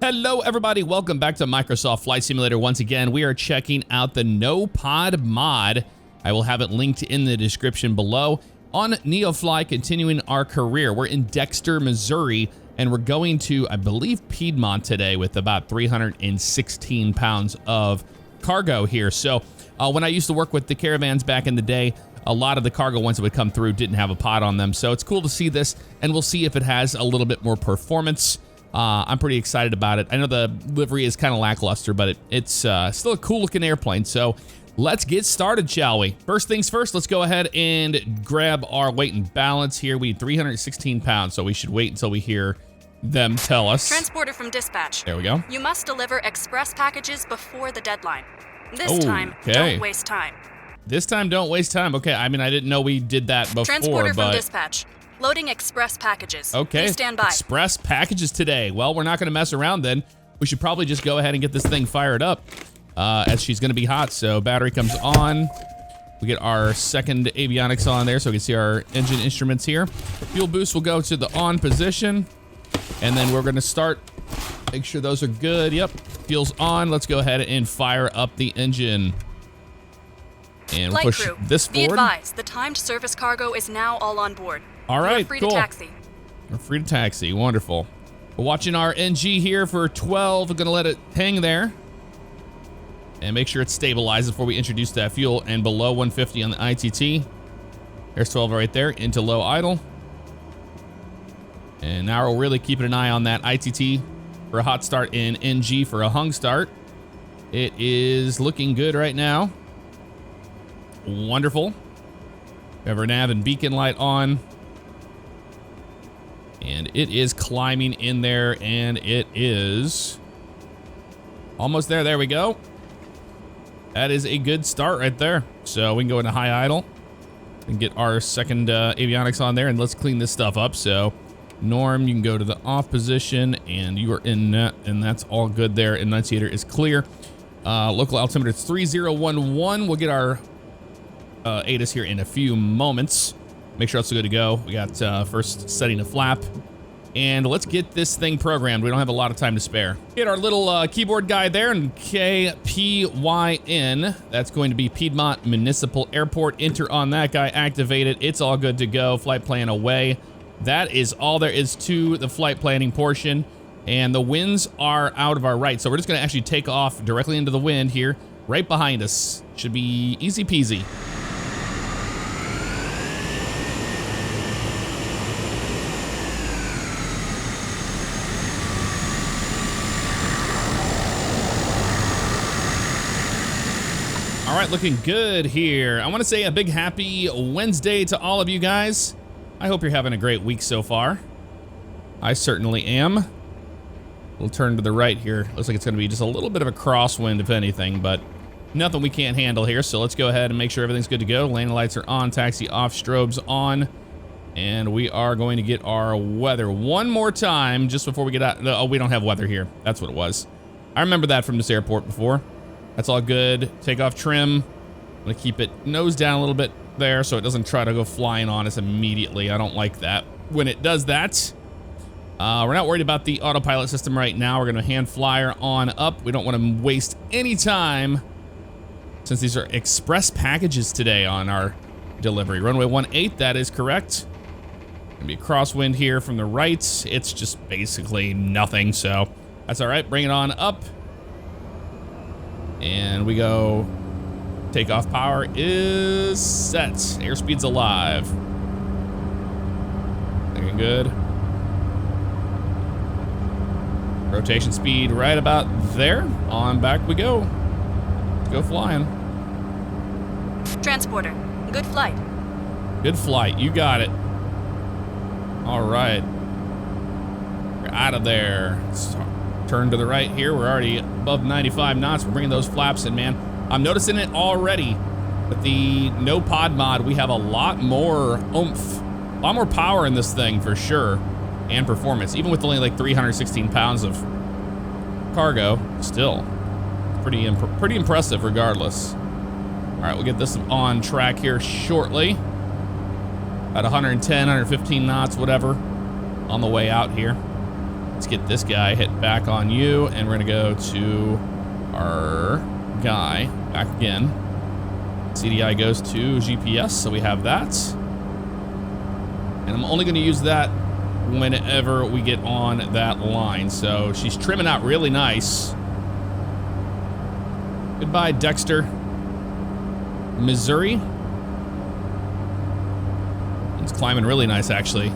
Hello everybody, welcome back to Microsoft Flight Simulator. Once again, we are checking out the NoPod mod. I will have it linked in the description below. On NeoFly, continuing our career. We're in Dexter, Missouri, and we're going to, I believe, Piedmont today with about 316 pounds of cargo here. So when I used to work with the caravans back in the day, a lot of the cargo ones that would come through didn't have a pod on them. So it's cool to see this, and we'll see if it has a little bit more performance. I'm pretty excited about it. I know the livery is kind of lackluster, but it's still a cool looking airplane. So let's get started, shall we? First things first, let's go ahead and grab our weight and balance here. We need 316 pounds, so we should wait until we hear them tell us. Transporter from dispatch. There we go. You must deliver express packages before the deadline. This time, don't waste time. This time, don't waste time. Okay, I mean, I didn't know we did that before, Transporter from dispatch. Loading express packages. Okay, Please stand by. Express packages today. Well, we're not going to mess around then. We should probably just go ahead and get this thing fired up as she's going to be hot. So battery comes on. We get our second avionics on there so we can see our engine instruments here. Fuel boost will go to the on position. And then we're going to start. Make sure those are good. Yep, fuel's on. Let's go ahead and fire up the engine. And we'll push this forward. Be advised, the timed service cargo is now all on board. All right, You're free to taxi. We're free to taxi. Wonderful. We're watching our NG here for 12. We're going to let it hang there. And make sure it's stabilized before we introduce that fuel. And below 150 on the ITT. There's 12 right there into low idle. And now we're really keeping an eye on that ITT for a hot start and NG for a hung start. It is looking good right now. Wonderful. We have our nav and beacon light on. And it is climbing in there, and it is almost there. There we go. That is a good start right there. So we can go into high idle and get our second avionics on there, and let's clean this stuff up. So Norm, you can go to the off position, and you are in net, and that's all good there. Enunciator is clear. Local altimeter is 3011. We'll get our ATIS here in a few moments. Make sure it's good to go. We got first setting a flap. And let's get this thing programmed. We don't have a lot of time to spare. Get our little keyboard guide there, and KPYN. That's going to be Piedmont Municipal Airport. Enter on that guy, activate it. It's all good to go. Flight plan away. That is all there is to the flight planning portion. And the winds are out of our right. So we're just going to actually take off directly into the wind here, right behind us. Should be easy peasy. All right, looking good here. I want to say a big happy Wednesday to all of you guys. I hope you're having a great week so far. I certainly am. We'll turn to the right here. Looks like it's going to be just a little bit of a crosswind, if anything, but nothing we can't handle here. So let's go ahead and make sure everything's good to go. Landing lights are on, taxi off, strobes on. And we are going to get our weather one more time just before we get out. Oh, we don't have weather here. That's what it was. I remember that from this airport before. That's all good. Takeoff trim. I'm gonna keep it nose down a little bit there so it doesn't try to go flying on us immediately. I don't like that when it does that. We're not worried about the autopilot system right now. We're gonna hand flyer on up. We don't want to waste any time since these are express packages today on our delivery. Runway 18, that is correct. Gonna be a crosswind here from the right. It's just basically nothing, so that's all right. Bring it on up. And we go. Takeoff power is set. Airspeed's alive. Looking good. Rotation speed right about there. On back we go. Let's go flying. Transporter, good flight. Good flight, you got it. All right. We're out of there. Let's turn to the right here. We're already above 95 knots. We're bringing those flaps in, man. I'm noticing it already. With the NoPod mod, we have a lot more oomph, a lot more power in this thing for sure, and performance. Even with only like 316 pounds of cargo, still pretty impressive regardless. All right, we'll get this on track here shortly. At 110, 115 knots, whatever, on the way out here. Let's get this guy hit back on you, and we're gonna go to our guy back again. CDI goes to GPS, so we have that. And I'm only gonna use that whenever we get on that line. So she's trimming out really nice. Goodbye, Dexter. Missouri. It's climbing really nice, actually.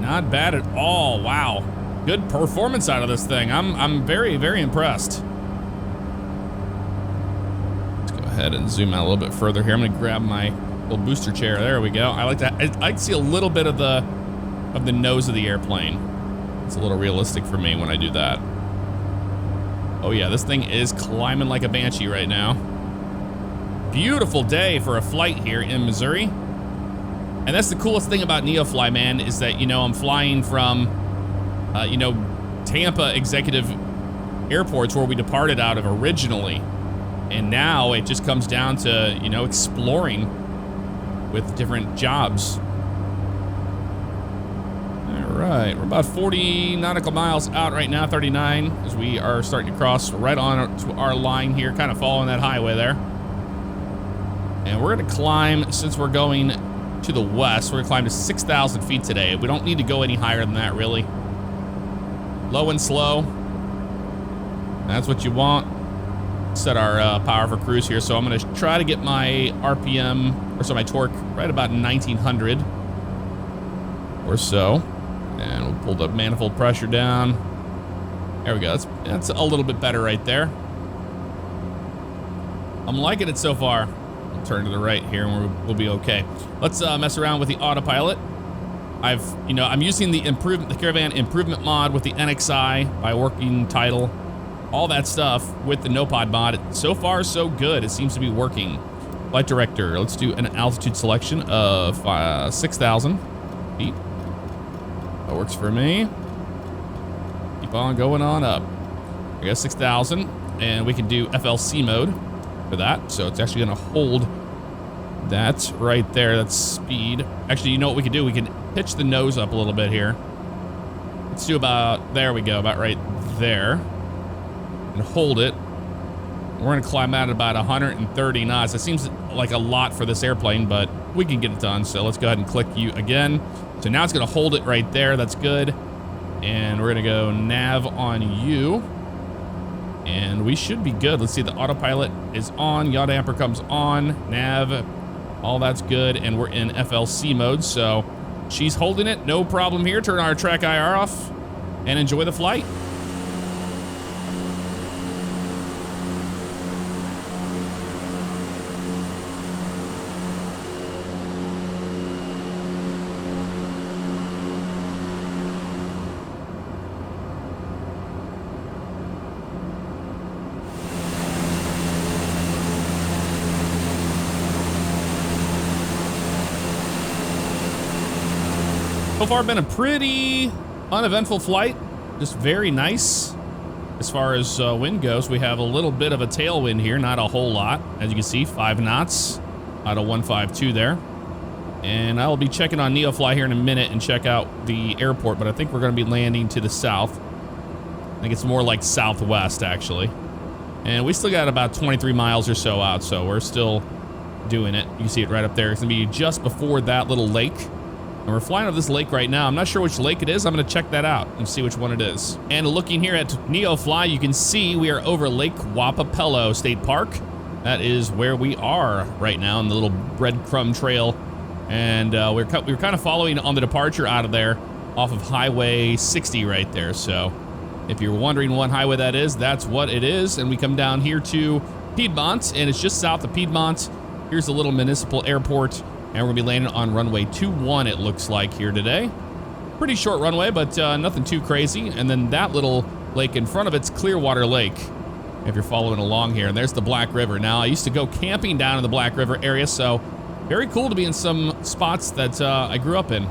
Not bad at all. Wow. Good performance out of this thing. I'm very, very impressed. Let's go ahead and zoom out a little bit further here. I'm gonna grab my little booster chair. There we go. I like to see a little bit of the nose of the airplane. It's a little realistic for me when I do that. Oh yeah, this thing is climbing like a banshee right now. Beautiful day for a flight here in Missouri. And that's the coolest thing about NeoFly, man, is that, you know, I'm flying from, you know, Tampa executive airports where we departed out of originally. And now it just comes down to, you know, exploring with different jobs. All right, we're about 40 nautical miles out right now, 39, as we are starting to cross right on to our line here, kind of following that highway there. And we're gonna climb, since we're going to the west, we're gonna climb to 6,000 feet today. We don't need to go any higher than that, really. Low and slow. That's what you want. Set our power for cruise here, so I'm gonna try to get my RPM, or so my torque, right about 1900 or so. And we'll pull the manifold pressure down. There we go, that's a little bit better right there. I'm liking it so far. We'll turn to the right here and we'll be okay. Let's mess around with the autopilot. I'm using the Caravan improvement mod with the NXI by working title, all that stuff with the NoPod mod. So far, so good. It seems to be working. Flight director, let's do an altitude selection of 6,000 feet. That works for me. Keep on going on up. I got 6,000, and we can do FLC mode for that. So it's actually gonna hold that right there. That's speed. Actually, you know what we can do? We can pitch the nose up a little bit here. Let's do about, there we go, about right there. And hold it. We're gonna climb out at about 130 knots. It seems like a lot for this airplane, but we can get it done. So let's go ahead and click you again. So now it's gonna hold it right there. That's good. And we're gonna go nav on you. And we should be good. Let's see, the autopilot is on. Yaw damper comes on. Nav, all that's good. And we're in FLC mode, so she's holding it. No problem here. Turn our track IR off and enjoy the flight. So far, been a pretty uneventful flight. Just very nice. As far as wind goes, we have a little bit of a tailwind here, not a whole lot. As you can see, 5 knots out of 152 there. And I'll be checking on NeoFly here in a minute and check out the airport, but I think we're gonna be landing to the south. I think it's more like southwest, actually. And we still got about 23 miles or so out, so we're still doing it. You can see it right up there. It's gonna be just before that little lake. And we're flying over this lake right now. I'm not sure which lake it is. I'm gonna check that out and see which one it is. And looking here at NeoFly, you can see we are over Lake Wapapello State Park. That is where we are right now in the little breadcrumb trail. And we're kind of following on the departure out of there off of Highway 60 right there. So if you're wondering what highway that is, that's what it is. And we come down here to Piedmont, and it's just south of Piedmont. Here's the little municipal airport. And we're gonna be landing on runway 21, it looks like, here today. Pretty short runway, but nothing too crazy. And then that little lake in front of it's Clearwater Lake, if you're following along here. And there's the Black River. Now, I used to go camping down in the Black River area, so very cool to be in some spots that I grew up in.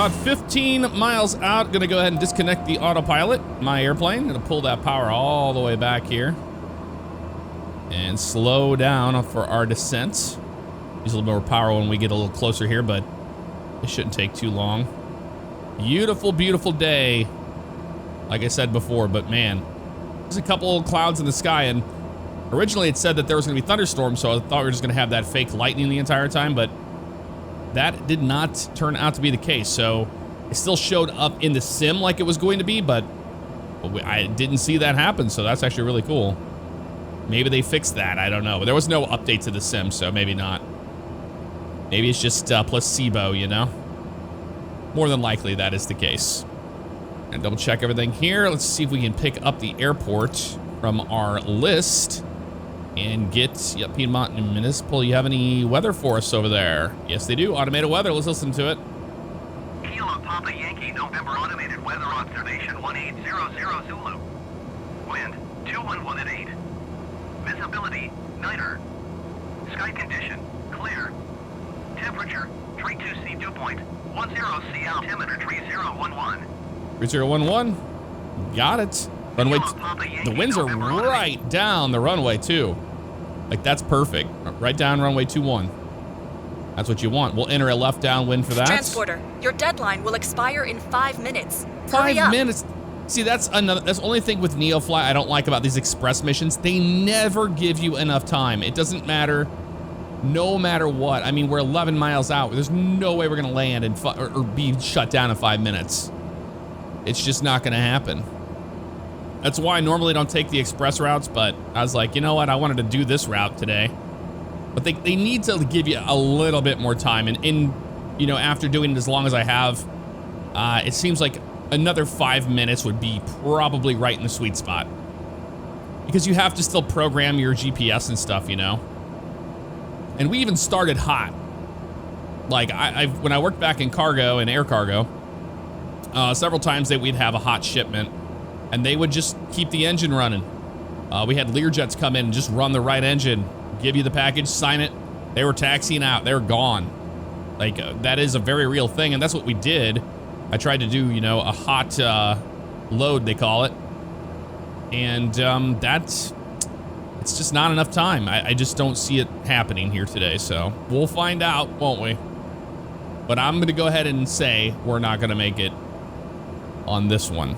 About 15 miles out, gonna go ahead and disconnect the autopilot, my airplane. Gonna pull that power all the way back here. And slow down for our descent. Use a little more power when we get a little closer here, but it shouldn't take too long. Beautiful, beautiful day. Like I said before, but man, there's a couple of clouds in the sky, and originally it said that there was gonna be thunderstorms, so I thought we were just gonna have that fake lightning the entire time, but that did not turn out to be the case. So it still showed up in the sim like it was going to be, but I didn't see that happen, so that's actually really cool. Maybe they fixed that, I don't know. But there was no update to the sim, so maybe not. Maybe it's just placebo, you know? More than likely that is the case. And double check everything here. Let's see if we can pick up the airport from our list and get, yep, Piedmont and Municipal. You have any weather for us over there? Yes, they do. Automated weather. Let's listen to it. Kilo Papa Yankee, November automated weather observation 1800 Zulu. Wind 211 at 8. Visibility niner. Sky condition clear. Temperature 32C dew point 10C altimeter 3011. 3011. Got it. Runway. The winds are right down the runway too. Like that's perfect. Right down runway 21. That's what you want. We'll enter a left downwind for that. Transporter, your deadline will expire in 5 minutes. 5 Hurry up. minutes. See, that's the only thing with NeoFly I don't like about these express missions. They never give you enough time. It doesn't matter, no matter what. I mean, we're 11 miles out. There's no way we're gonna land in or be shut down in 5 minutes. It's just not gonna happen. That's why I normally don't take the express routes, but I was like, you know what? I wanted to do this route today. But they need to give you a little bit more time. And you know, after doing it as long as I have, it seems like another 5 minutes would be probably right in the sweet spot. Because you have to still program your GPS and stuff, you know? And we even started hot. Like, when I worked back in cargo and air cargo, several times we'd have a hot shipment, and they would just keep the engine running. We had Learjets come in and just run the right engine, give you the package, sign it. They were taxiing out, they were gone. Like, that is a very real thing, and that's what we did. I tried to do, you know, a hot load, they call it. And it's just not enough time. I just don't see it happening here today, so we'll find out, won't we? But I'm gonna go ahead and say we're not gonna make it on this one.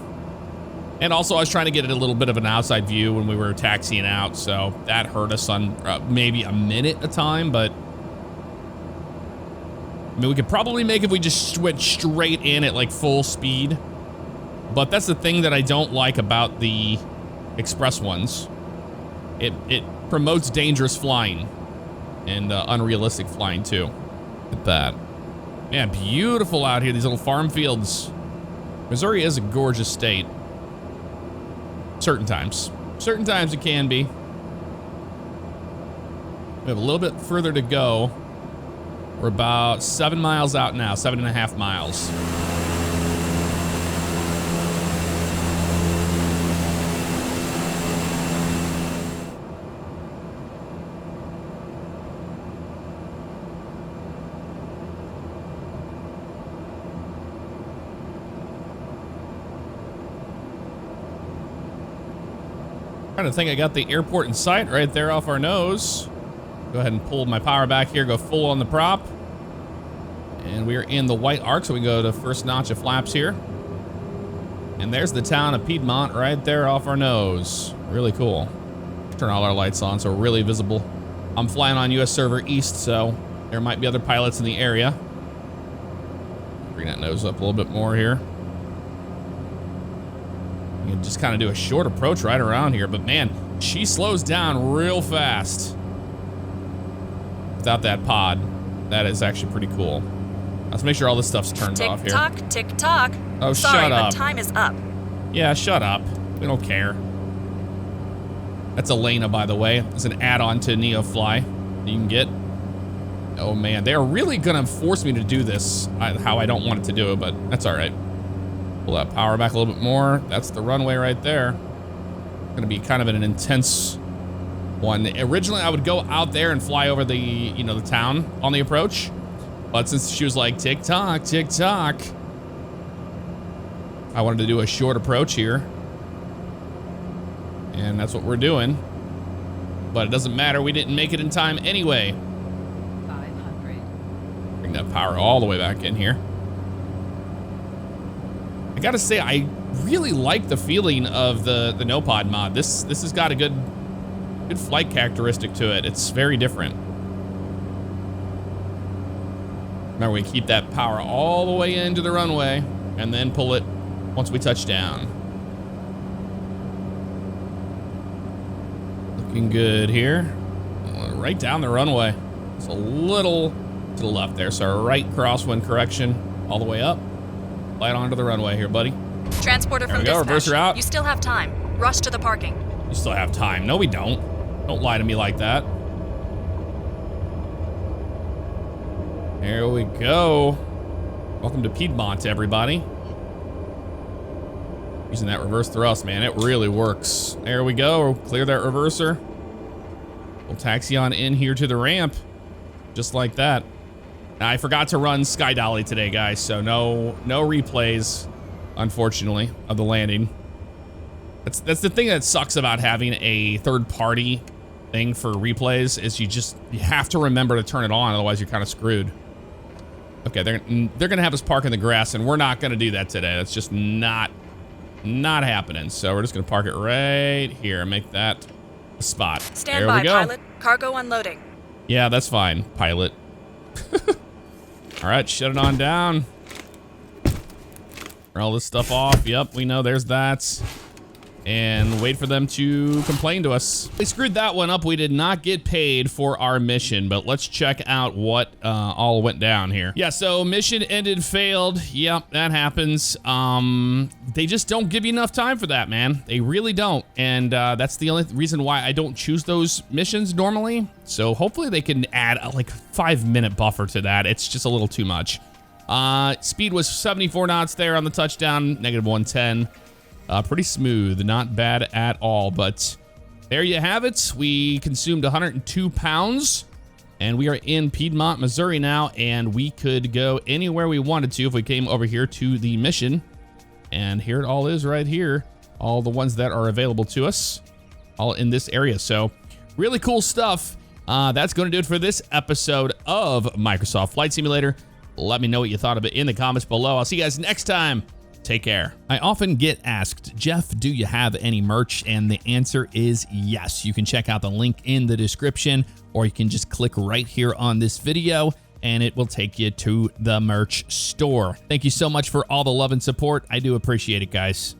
And also, I was trying to get a little bit of an outside view when we were taxiing out, so that hurt us on maybe a minute a time, but I mean, we could probably make if we just went straight in at like full speed. But that's the thing that I don't like about the express ones. It promotes dangerous flying and unrealistic flying too. Look at that. Man, beautiful out here, these little farm fields. Missouri is a gorgeous state. Certain times it can be. We have a little bit further to go. We're about 7 miles out now, 7.5 miles. Trying to think, I got the airport in sight right there off our nose. Go ahead and pull my power back here, go full on the prop. And we're in the white arc, so we go to first notch of flaps here. And there's the town of Piedmont right there off our nose. Really cool. Turn all our lights on so we're really visible. I'm flying on US server east, so there might be other pilots in the area. Bring that nose up a little bit more here. You can just kind of do a short approach right around here, but man, she slows down real fast. Without that pod, that is actually pretty cool. Let's make sure all this stuff's turned off here. Tick tock, tick tock. Oh, Sorry, shut up. but time is up. Yeah, shut up. We don't care. That's Elena, by the way. It's an add-on to NeoFly you can get. Oh man, they're really gonna force me to do this how I don't want it to do it, but that's all right. Pull that power back a little bit more. That's the runway right there. Gonna be kind of an intense one. Originally, I would go out there and fly over the, you know, the town on the approach. But since she was like, tick tock, I wanted to do a short approach here. And that's what we're doing. But it doesn't matter. We didn't make it in time anyway. 500. Bring that power all the way back in here. I gotta say, I really like the feeling of the no-pod mod. This has got a good flight characteristic to it. It's very different. Remember, we keep that power all the way into the runway and then pull it once we touch down. Looking good here. Right down the runway. It's a little to the left there, so our right crosswind correction all the way up. Light onto the runway here, buddy. Transporter There from we go, dispatch. reverser out. You still have time. Rush to the parking. You still have time. No, we don't. Don't lie to me like that. There we go. Welcome to Piedmont, everybody. Using that reverse thrust, man, it really works. There we go. Clear that reverser. We'll taxi on in here to the ramp. Just like that. Now, I forgot to run Sky Dolly today, guys, so no replays, unfortunately, of the landing. That's the thing that sucks about having a third-party thing for replays, is you have to remember to turn it on, otherwise you're kind of screwed. Okay, they're gonna have us park in the grass, and we're not gonna do that today. That's just not happening. So we're just gonna park it right here and make that a spot. Stand there by, we go. pilot. Cargo unloading. Yeah, that's fine, pilot. All right, shut it on down. Turn all this stuff off. Yep, we know there's that. And wait for them to complain to us. They screwed that one up. We did not get paid for our mission, but let's check out what all went down here. Yeah, so mission ended, failed. Yep, that happens. They just don't give you enough time for that, man. They really don't. And that's the only reason why I don't choose those missions normally. So hopefully they can add a, like, 5-minute buffer to that. It's just a little too much. Speed was 74 knots there on the touchdown, -110. Pretty smooth, not bad at all, but there you have it. We consumed 102 pounds, and we are in Piedmont, Missouri now, and we could go anywhere we wanted to if we came over here to the mission. And here it all is right here. All the ones that are available to us, all in this area. So really cool stuff. That's going to do it for this episode of Microsoft Flight Simulator. Let me know what you thought of it in the comments below. I'll see you guys next time. Take care. I often get asked, Jeff, do you have any merch? And the answer is yes. You can check out the link in the description, or you can just click right here on this video and it will take you to the merch store. Thank you so much for all the love and support. I do appreciate it, guys.